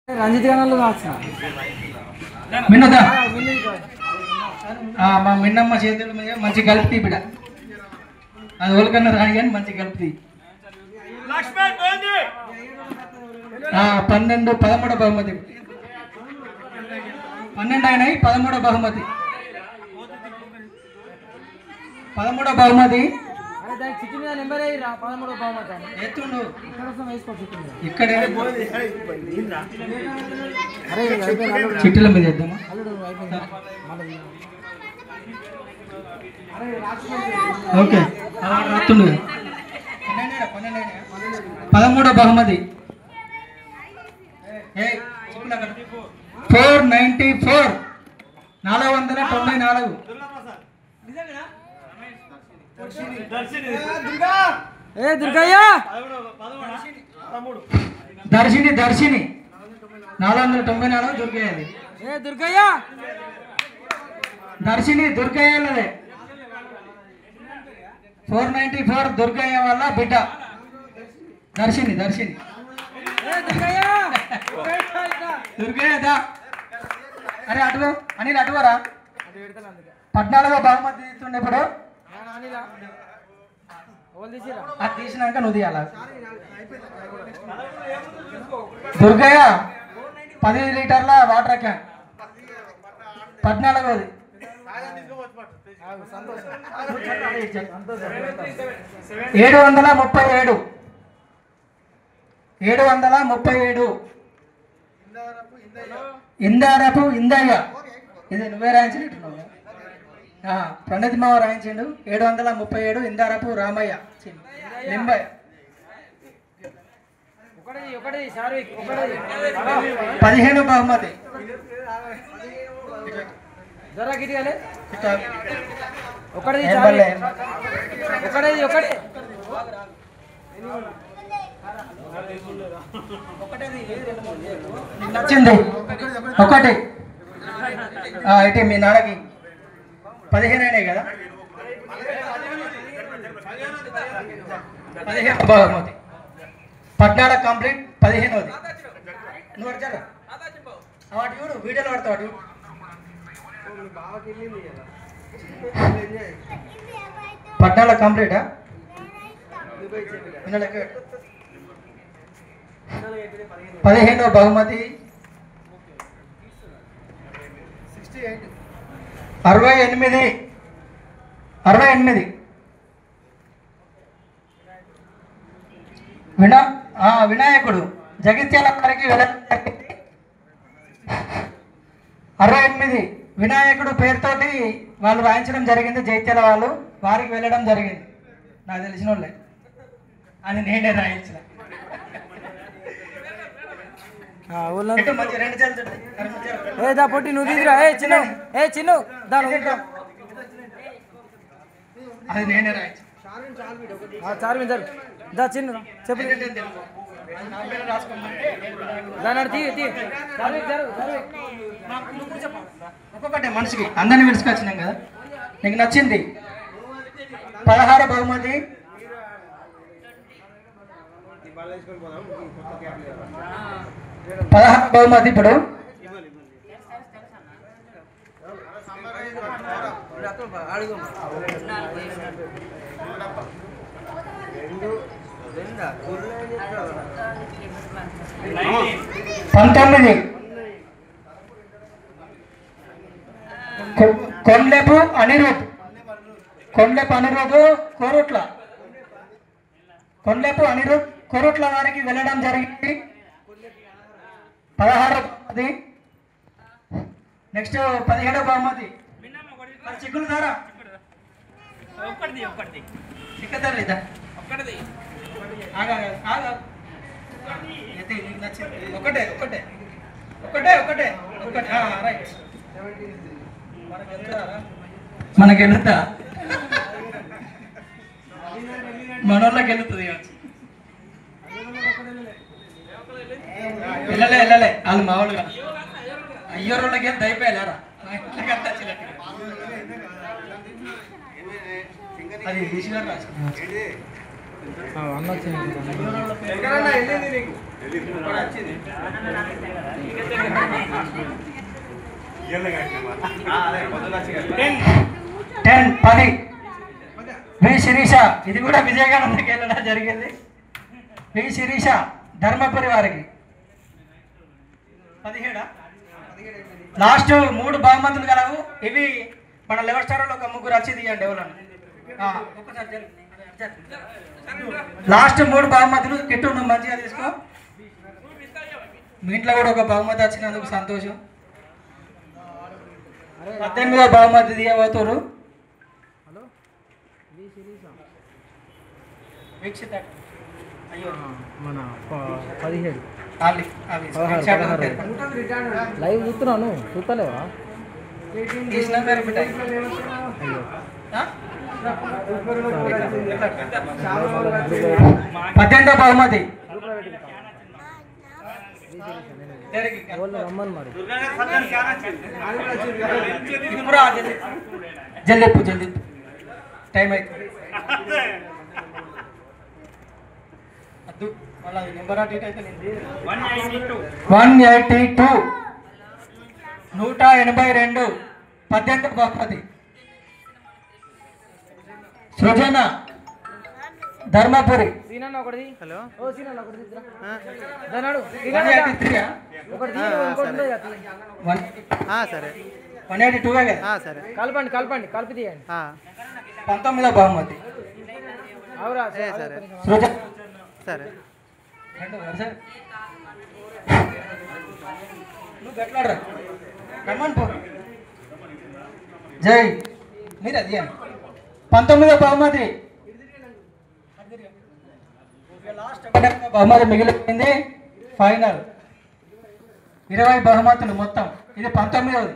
రంజిత్ గానలు కావచ్చునా మిన్నదా మా మిన్నమ్మ చేతుల మీద మంచి గల్పి బిడ అది ఓలకన్నా రాని కానీ మంచి గల్పి 12 13 బహుమతి 12 అయినాయి 13 బహుమతి 13 బహుమతి చిట్టి మీద నెంబర్ 13 బహుమతి ఎత్తుండు ఇక్కడ చిట్టిల మీద వేద్దామా ఓకే ఎత్తుండు 13 బహుమతి 494 494 దర్శిని 494 దుర్గయ్యది దర్శిని దుర్గయ్యలదే 494 దుర్గయ్య వల్ల బిడ్డ దర్శిని దుర్గయ్యదా అరే అటు అనిల్ అటువరా 14 బహుమతి తీస్తుండే ఇప్పుడు అది తీసినాక నువ్వు తీయాల దుర్గయ్య 10 లీటర్ల వాటర్ క్యాన్ 14ది 737 ఇందారపు ఇందయ్య ఇది నువ్వే రాయించినట్టున్నావు ప్రణతి మావ రాయించిండు 737 ఇందారపు రామయ్య లింబయ్య 15 బహుమతి నచ్చింది ఒకటి అయితే మీ నాన్నకి 15 అయినాయి కదా 15 బహుమతి 14 కంప్లీట్ 15వది నువ్వు అడిచారా వాటి చూడు వీడియోలో పడతావు 14 కంప్లీటా 15వ బహుమతి 68 వినాయకుడు జగిత్యాల వారికి 68 వినాయకుడు పేరుతోటి వాళ్ళు రాయించడం జరిగింది జగిత్యాల వాళ్ళు వారికి వెళ్ళడం జరిగింది నాకు తెలిసిన వాళ్ళే అది నేనే రాయించిన పొట్టి నువ్వు తీసిరా చిన్ను అది నేనే రాయించిన చార్మిందర్ దా చిన్ను చెప్పు ఒక్కొక్కటే మనిషికి అందరినీ పిలుచుకొచ్చినాం కదా నీకు నచ్చింది 16 బహుమతి 16 బహుమతి ఇప్పుడు 19 కొండెపు అనిరుద్ కోరుట్ల వారికి వెళ్ళడం జరిగింది 16 బహుమతి నెక్స్ట్ 17 బహుమతి చిక్కులు దారా చిక్కదా ఒకటే రైట్ మనకి వెళ్తా మనోళ్ళకి వెళ్తుంది వెళ్ళలే వాళ్ళు మామూలుగా అయ్యోళ్ళకి వెళ్తే అయిపోయారా అది ఈశ్వర్ రాసుకున్నాడు అన్న 10 వి శిరీష, ఇది కూడా విజయగానందకి వెళ్ళడం జరిగింది. వి శిరీష ధర్మపురి వారికి 17. లాస్ట్ 3 బహుమతులు కలవు. ఇవి మన లెవెల్ స్టార్లో ఒక ముగ్గురు వచ్చి తీయండి ఎవరన్నా. లాస్ట్ 3 బహుమతులు. కిట్టు నువ్వు మంచిగా తీసుకో. మీ ఇంట్లో కూడా ఒక బహుమతి వచ్చినందుకు సంతోషం. 18వ బహుమతి తీయబోతున్నారు. వీక్షిత అయ్యో మన 17 లైవ్ చూస్తున్నాను, చూస్తలేవా? 18వ బహుమతి రమ్మని మరి జల్దీ జల్దీ టైం అయితే నెంబర్ అటు అయితే 182 182 18వ బహుమతి సృజన ధర్మపురి. హలో, 182 కలపండి కలపండి కలిపి తీయండి. 19వ బహుమతి అవురా సృజన. సరే జై మీరు అది 19వ బహుమతి. బహుమతి మిగిలిపోయింది. ఫైనల్ 20 బహుమతులు మొత్తం. ఇది 19వది.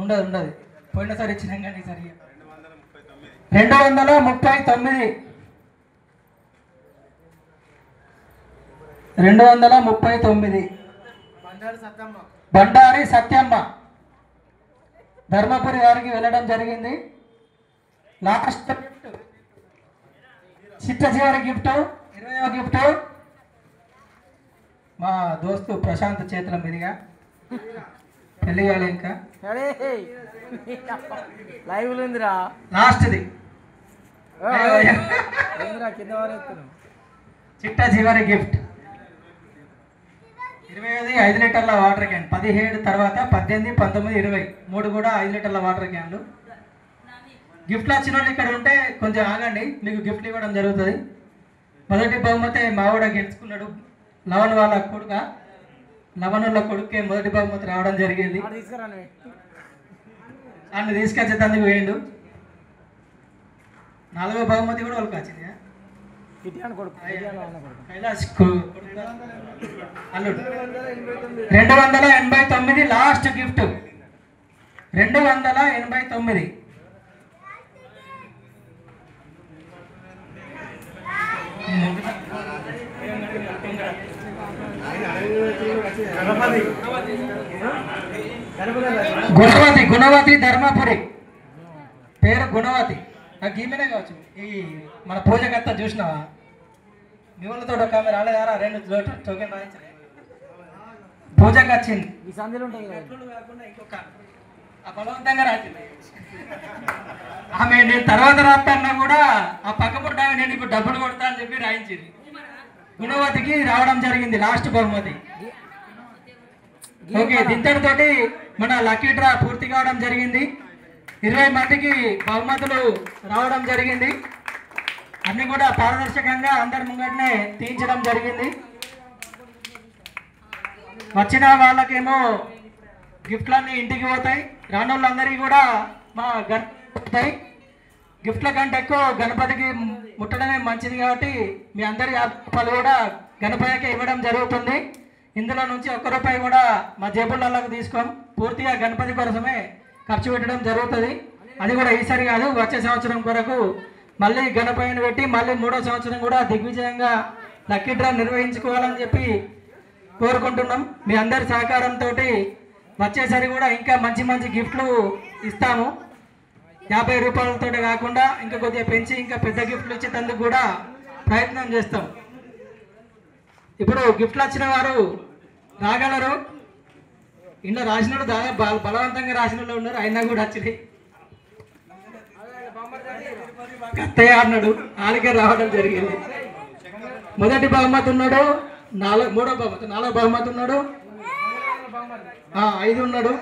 ఉండదు పోయినసారి ఇచ్చినాం కానీ సరిగా 239. 239 బండారి సత్యమ్మ ధర్మపురి వారికి వెళ్ళడం జరిగింది. లాస్ట్ గిఫ్ట్ చిట్ట చివరి గిఫ్ట్ 20వ గిఫ్ట్ మా దోస్తు ప్రశాంత్ చేతుల మీదుగా తెలియాలి. ఇంకా లైవ్ ఉందిరా. లాస్ట్ది కింద చిట్ట చివరి గిఫ్ట్ 20 5 లీటర్ల వాటర్ క్యాన్. 17 తర్వాత 18, 19, 20 3 కూడా 5 లీటర్ల వాటర్ క్యాన్లు. గిఫ్ట్లు వచ్చిన వాళ్ళు ఇక్కడ ఉంటే కొంచెం ఆగండి, మీకు గిఫ్ట్లు ఇవ్వడం జరుగుతుంది. మొదటి బహుమతి మావిడ గెలుచుకున్నాడు. లవన్ వాళ్ళ కొడుక, లవనుల కొడుకే మొదటి బహుమతి రావడం జరిగింది. అన్ని తీసుకొచ్చేందుకు వేయండు. 4వ బహుమతి కూడా వాళ్ళకి వచ్చింది. కైలాష్ అల్లుడు 289 లాస్ట్ గిఫ్ట్ 289. గుణవతి ధర్మపురి పేరు గుణవతి. నాకు ఈమెనే కావచ్చు. ఈ మన పూజకర్త చూసినావా? మీ వాళ్ళతో ఒక ఆమె రాలేదారా? 2 టోకెన్ రాయించలే. పూజకు వచ్చింది. ఈ సందులో ఉంటుంది కాకుండా ఇంకొక బలవంతంగా రాసింది ఆమె. నేను తర్వాత రాస్తాన్నా కూడా ఆ పక్క పుట్ట ఆమె నేను ఇప్పుడు డబ్బులు కొడతా అని చెప్పి రాయించింది. గుణవతికి రావడం జరిగింది లాస్ట్ బహుమతి. ఓకే, దీంతోటి మన లక్కీ డ్రా పూర్తి కావడం జరిగింది. 20 మందికి బహుమతులు రావడం జరిగింది. అన్ని కూడా పారదర్శకంగా అందరి ముంగటనే తీయించడం జరిగింది. వచ్చిన వాళ్ళకేమో గిఫ్ట్లన్నీ ఇంటికి పోతాయి. రాని వాళ్ళందరికీ కూడా మా గణపతి గిఫ్ట్ల కంటే ఎక్కువ గణపతికి ముట్టడమే మంచిది కాబట్టి మీ అందరి రూపాయలు కూడా గణపతికి ఇవ్వడం జరుగుతుంది. ఇందులో నుంచి ₹1 కూడా మా జేబులలోకి తీసుకోం. పూర్తిగా గణపతి కోసమే ఖర్చు పెట్టడం జరుగుతుంది. అది కూడా ఈసారి కాదు, వచ్చే సంవత్సరం కొరకు మళ్ళీ గణపతిని పెట్టి మళ్ళీ 3వ సంవత్సరం కూడా దిగ్విజయంగా లక్కీ డ్రా నిర్వహించుకోవాలని చెప్పి కోరుకుంటున్నాం. మీ అందరి సహకారంతో వచ్చేసరి కూడా ఇంకా మంచి మంచి గిఫ్ట్లు ఇస్తాము. ₹50 కాకుండా ఇంకా కొద్దిగా పెంచి ఇంకా పెద్ద గిఫ్ట్లు ఇచ్చేందుకు కూడా ప్రయత్నం చేస్తాం. ఇప్పుడు గిఫ్ట్లు వచ్చిన వారు రాగలరు. ఇంట్లో రాసినోడు దాదాపు బలవంతంగా రాసిన వాళ్ళు ఉన్నారు, అయినా కూడా వచ్చినాయి. కత్తయ్య అన్నాడు, ఆడికే రావడం జరిగింది. మొదటి బహుమతి ఉన్నాడు, మూడో బహుమతి, 4వ బహుమతి ఉన్నాడు, 5 ఉన్నాడు.